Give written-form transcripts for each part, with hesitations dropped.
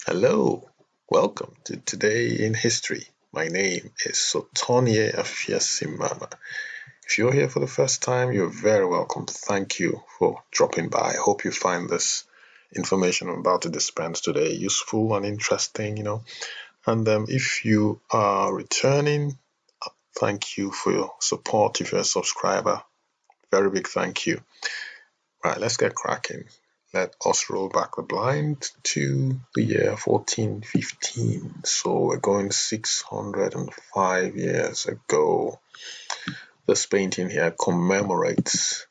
Hello, welcome to Today in History. My name is Sotonye Afiasimama. If you're here for the first time, you're very welcome. Thank you for dropping by. I hope you find this information I'm about to dispense today useful and interesting. And if you are returning, thank you for your support. If you're a subscriber, very big thank you. Right, let's get cracking. Let us roll back the blind to the year 1415. So we're going 605 years ago. This painting here commemorates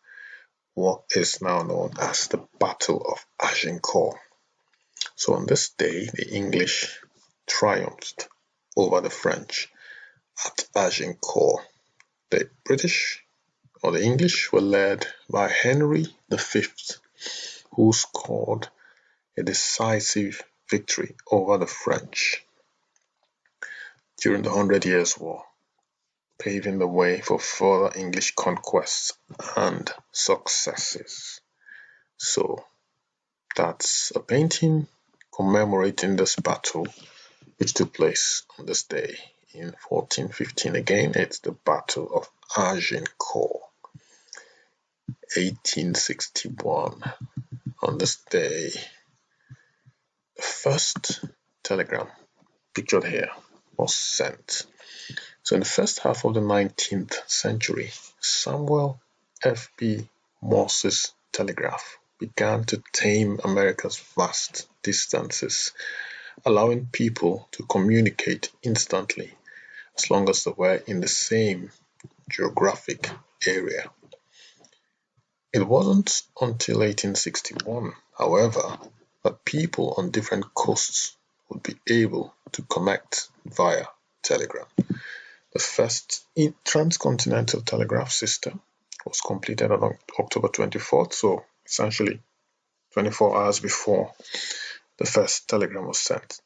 what is now known as the Battle of Agincourt. So on this day, the English triumphed over the French at Agincourt. The British or the English were led by Henry V, who scored a decisive victory over the French during the 100 Years' War, paving the way for further English conquests and successes. So that's a painting commemorating this battle which took place on this day in 1415. Again, it's the Battle of Agincourt, 1861. On this day, the first telegram pictured here was sent. So in the first half of the 19th century, Samuel F.B. Morse's telegraph began to tame America's vast distances, allowing people to communicate instantly as long as they were in the same geographic area. It wasn't until 1861, however, that people on different coasts would be able to connect via telegram. The first transcontinental telegraph system was completed on October 24th, so essentially 24 hours before the first telegram was sent.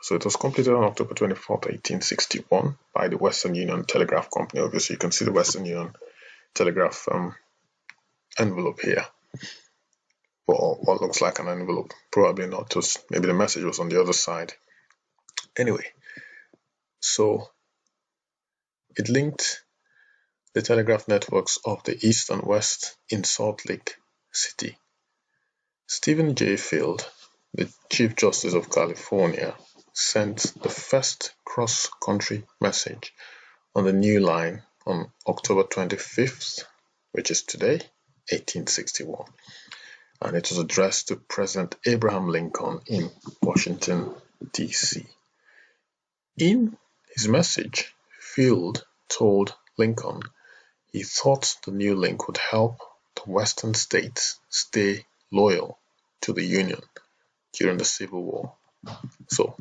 So it was completed on October 24th, 1861 by the Western Union Telegraph Company. Obviously, you can see the Western Union Telegraph envelope here, or what looks like an envelope. Probably not, maybe the message was on the other side. Anyway, so it linked the telegraph networks of the East and West in Salt Lake City. Stephen J. Field, the Chief Justice of California, sent the first cross-country message on the new line on October 25th, which is today, 1861. And it was addressed to President Abraham Lincoln in Washington, D.C. In his message, Field told Lincoln he thought the new link would help the Western states stay loyal to the Union during the Civil War. So,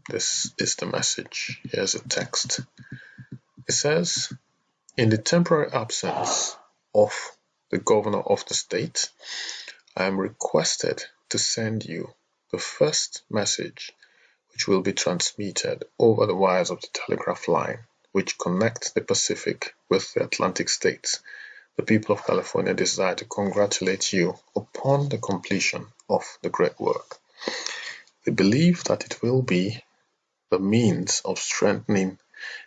this is the message. Here's a text. It says, in the temporary absence of the governor of the state, I am requested to send you the first message which will be transmitted over the wires of the telegraph line which connect the Pacific with the Atlantic states. The people of California desire to congratulate you upon the completion of the great work. They believe that it will be the means of strengthening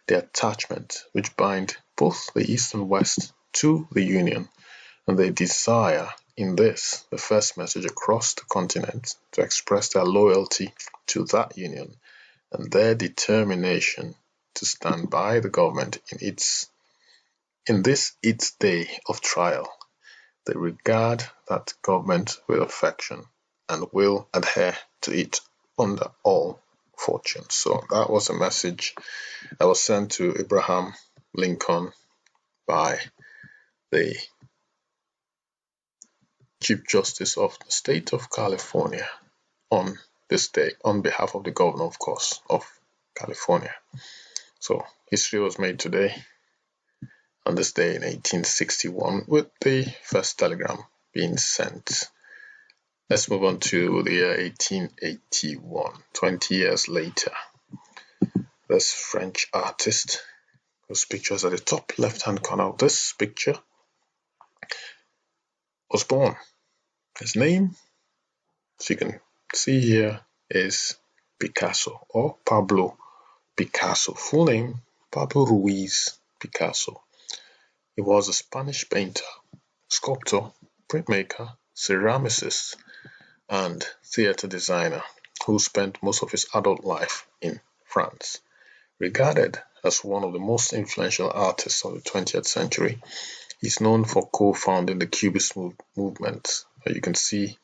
the attachment which bind both the East and West to the Union, and they desire in this, the first message across the continent, to express their loyalty to that Union and their determination to stand by the government in this its day of trial. They regard that government with affection and will adhere to it under all fortunes. So that was a message that was sent to Abraham Lincoln by the Chief Justice of the State of California on this day, on behalf of the governor, of course, of California. So history was made today, on this day in 1861, with the first telegram being sent. Let's move on to the year 1881, 20 years later. This French artist, whose picture is at the top left-hand corner of this picture, was born. His name, as you can see here, is Picasso, or Pablo Picasso. Full name, Pablo Ruiz Picasso. He was a Spanish painter, sculptor, printmaker, ceramicist, and theater designer who spent most of his adult life in France. Regarded as one of the most influential artists of the 20th century, he's known for co-founding the Cubist movement. You can see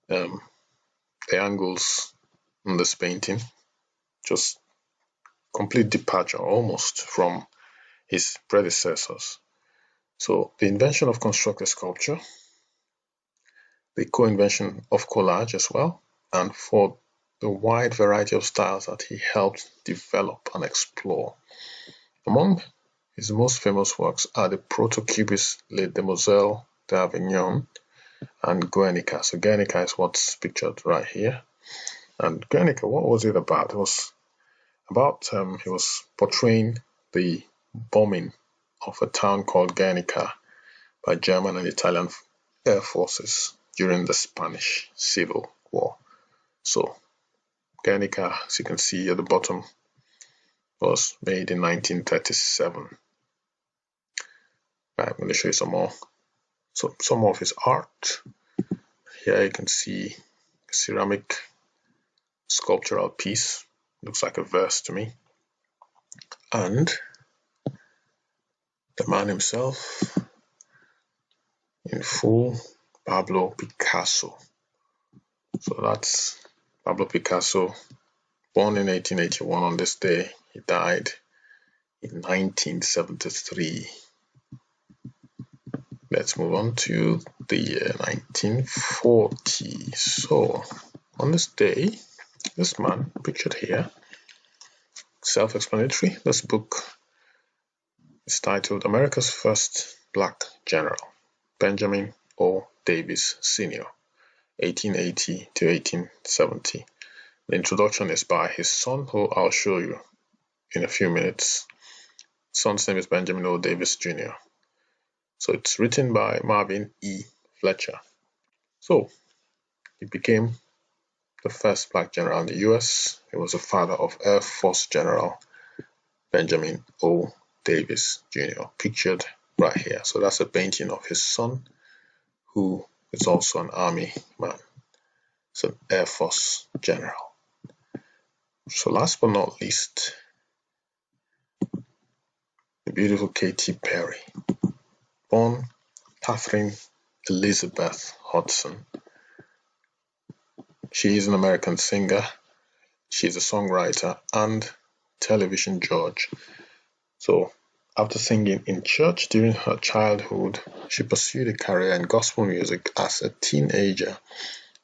the angles in this painting, just complete departure almost from his predecessors. So the invention of constructed sculpture, the co-invention of collage as well, and for the wide variety of styles that he helped develop and explore. Among his most famous works are the proto-Cubist Les Demoiselles d'Avignon and Guernica. So Guernica is what's pictured right here. And Guernica, what was it about? It was about, he was portraying the bombing of a town called Guernica by German and Italian air forces during the Spanish Civil War. So Guernica, as you can see at the bottom, was made in 1937. I'm going to show you some more. So some of his art. Here you can see a ceramic sculptural piece. Looks like a verse to me. And the man himself in full, Pablo Picasso. So that's Pablo Picasso, born in 1881 on this day. He died in 1973. Let's move on to the year 1940. So on this day, this man pictured here, self-explanatory. This book is titled America's First Black General, Benjamin O. Davis Sr., 1880 to 1870. The introduction is by his son, who I'll show you in a few minutes. His son's name is Benjamin O. Davis Jr. So it's written by Marvin E. Fletcher. So he became the first black general in the U.S. He was the father of Air Force General Benjamin O. Davis Jr., pictured right here. So that's a painting of his son, who is also an army man. It's an Air Force General. So last but not least, the beautiful Katy Perry, born Catherine Elizabeth Hudson. She is an American singer. She's a songwriter and television judge. So after singing in church during her childhood, she pursued a career in gospel music as a teenager.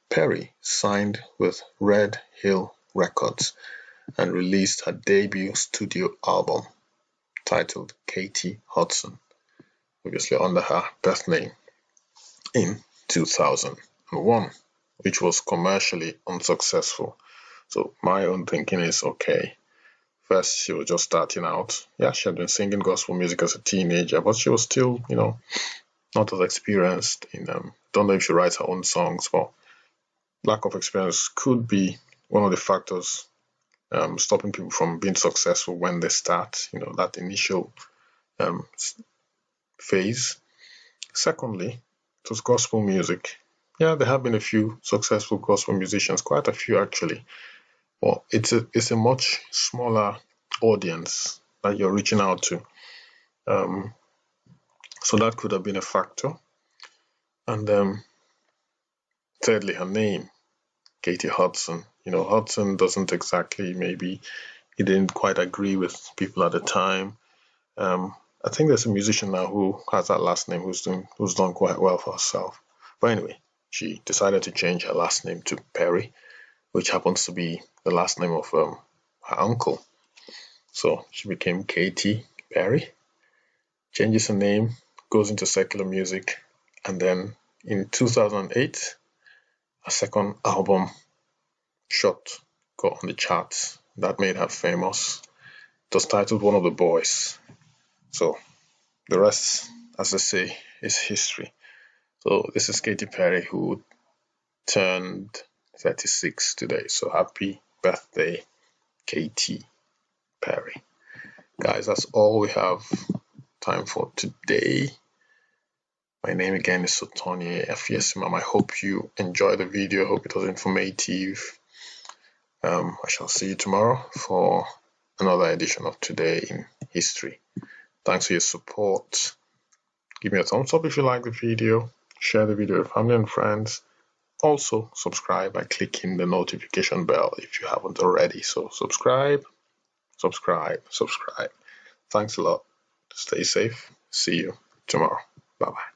Perry signed with Red Hill Records and released her debut studio album titled Katy Hudson, obviously under her birth name, in 2001, which was commercially unsuccessful. So my own thinking is, okay, first she was just starting out. Yeah, she had been singing gospel music as a teenager, but she was still, not as experienced in don't know if she writes her own songs, but lack of experience could be one of the factors stopping people from being successful when they start, that initial phase. Secondly, it was gospel music. Yeah, there have been a few successful gospel musicians, quite a few actually. But it's a much smaller audience that you're reaching out to. So that could have been a factor. And thirdly, her name, Katy Hudson. Hudson doesn't exactly, maybe he didn't quite agree with people at the time. I think there's a musician now who has that last name who's done quite well for herself. But anyway, she decided to change her last name to Perry, which happens to be the last name of her uncle. So she became Katy Perry, changes her name, goes into secular music, and then in 2008, a second album Shot got on the charts. That made her famous. It was titled One of the Boys. So the rest, as they say, is history. So this is Katy Perry, who turned 36 today. So happy birthday, Katy Perry. Guys, that's all we have time for today. My name again is Sotonye Efiesimam. I hope you enjoyed the video. I hope it was informative. I shall see you tomorrow for another edition of Today in History. Thanks for your support. Give me a thumbs up if you like the video. Share the video with family and friends. Also, subscribe by clicking the notification bell if you haven't already. So subscribe. Thanks a lot. Stay safe. See you tomorrow. Bye-bye.